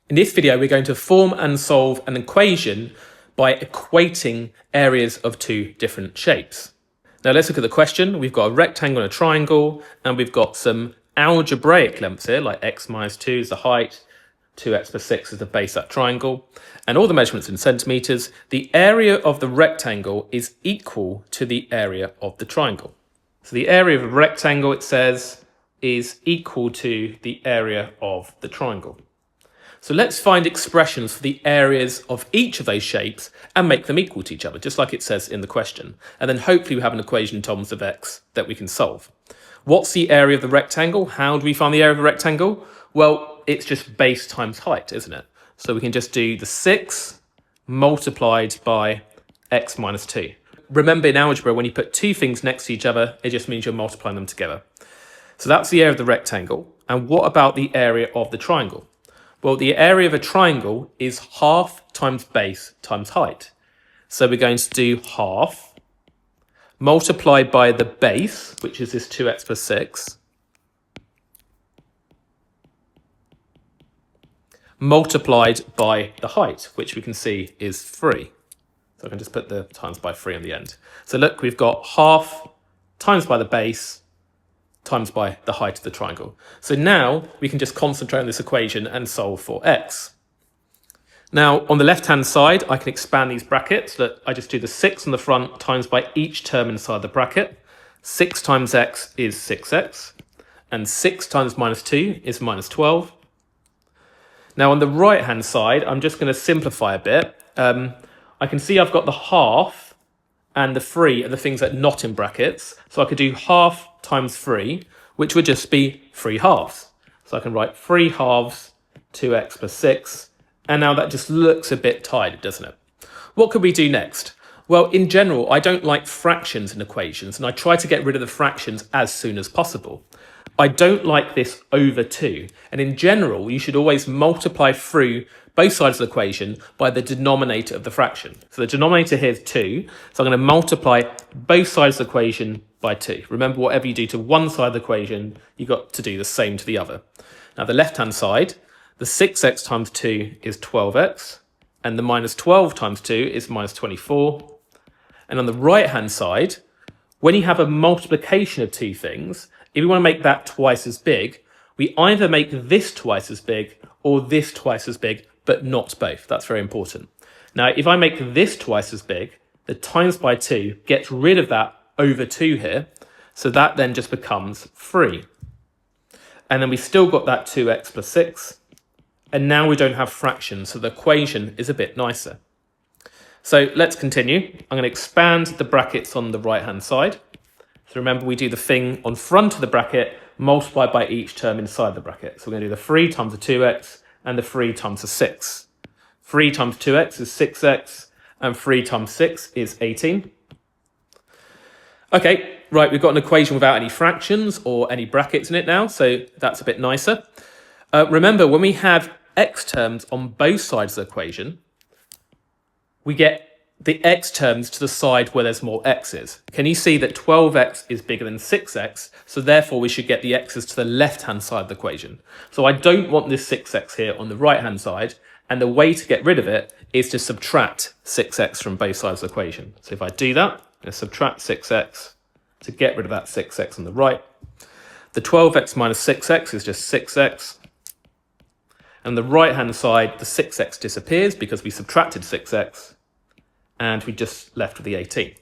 In this video, we're going to form and solve an equation by equating areas of two different shapes. Now let's look at the question. We've got a rectangle and a triangle, and we've got some algebraic lengths here, like x minus 2 is the height, 2x plus 6 is the base of that triangle, and all the measurements in centimetres. The area of the rectangle is equal to the area of the triangle. So the area of a rectangle, it says, is equal to the area of the triangle. So let's find expressions for the areas of each of those shapes and make them equal to each other, just like it says in the question. And then hopefully we have an equation in terms of x that we can solve. What's the area of the rectangle? How do we find the area of a rectangle? Well, it's just base times height, isn't it? So we can just do the 6 multiplied by x minus 2. Remember in algebra, when you put two things next to each other, it just means you're multiplying them together. So that's the area of the rectangle. And what about the area of the triangle? Well, the area of a triangle is half times base times height. So we're going to do half multiplied by the base, which is this 2x plus 6, multiplied by the height, which we can see is 3. So I can just put the times by 3 on the end. So look, we've got half times by the base times by the height of the triangle. So now we can just concentrate on this equation and solve for x. Now on the left hand side, I can expand these brackets. Look, I just do the 6 on the front times by each term inside the bracket. 6 times x is 6x, and 6 times minus 2 is minus 12. Now on the right hand side, I'm just going to simplify a bit. I can see I've got the half and the 3 are the things that are not in brackets. So I could do half times 3, which would just be 3 halves. So I can write 3 halves 2x plus 6. And now that just looks a bit tidy, doesn't it? What could we do next? Well, in general, I don't like fractions in equations, and I try to get rid of the fractions as soon as possible. I don't like this over 2. And in general, you should always multiply through both sides of the equation by the denominator of the fraction. So the denominator here is 2. So I'm going to multiply both sides of the equation by 2. Remember, whatever you do to one side of the equation, you've got to do the same to the other. Now, the left-hand side, the 6x times 2 is 12x, and the minus 12 times 2 is minus 24. And on the right-hand side, when you have a multiplication of two things, if we want to make that twice as big, we either make this twice as big or this twice as big, but not both. That's very important. Now, if I make this twice as big, the times by 2 gets rid of that over 2 here. So that then just becomes 3. And then we still got that 2x plus 6. And now we don't have fractions, so the equation is a bit nicer. So let's continue. I'm going to expand the brackets on the right-hand side. So remember, we do the thing on front of the bracket multiplied by each term inside the bracket. So we're going to do the 3 times the 2x and the 3 times the 6. 3 times 2x is 6x, and 3 times 6 is 18. Okay, right, we've got an equation without any fractions or any brackets in it now, so that's a bit nicer. Remember, when we have x terms on both sides of the equation, we get the x terms to the side where there's more x's. Can you see that 12x is bigger than 6x, so therefore we should get the x's to the left-hand side of the equation. So I don't want this 6x here on the right-hand side, and the way to get rid of it is to subtract 6x from both sides of the equation. So if I do that, I'm going to subtract 6x to get rid of that 6x on the right. The 12x minus 6x is just 6x. And the right-hand side, the 6x disappears because we subtracted 6x. And we just left with the 18.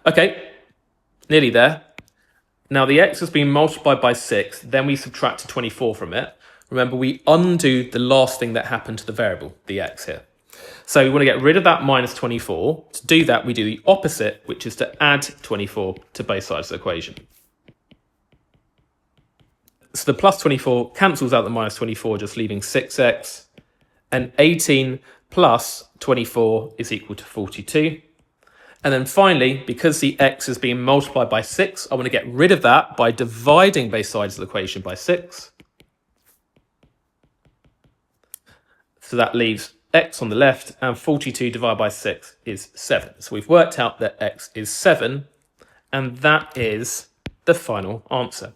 Okay, nearly there. Now the x has been multiplied by 6, then we subtracted 24 from it. Remember, we undo the last thing that happened to the variable, the x here. So we want to get rid of that minus 24. To do that, we do the opposite, which is to add 24 to both sides of the equation. So the plus 24 cancels out the minus 24, just leaving 6x. And 18 plus 24 is equal to 42. And then finally, because the x is being multiplied by 6, I want to get rid of that by dividing both sides of the equation by 6. So that leaves x on the left, and 42 divided by 6 is 7. So we've worked out that x is 7, and that is the final answer.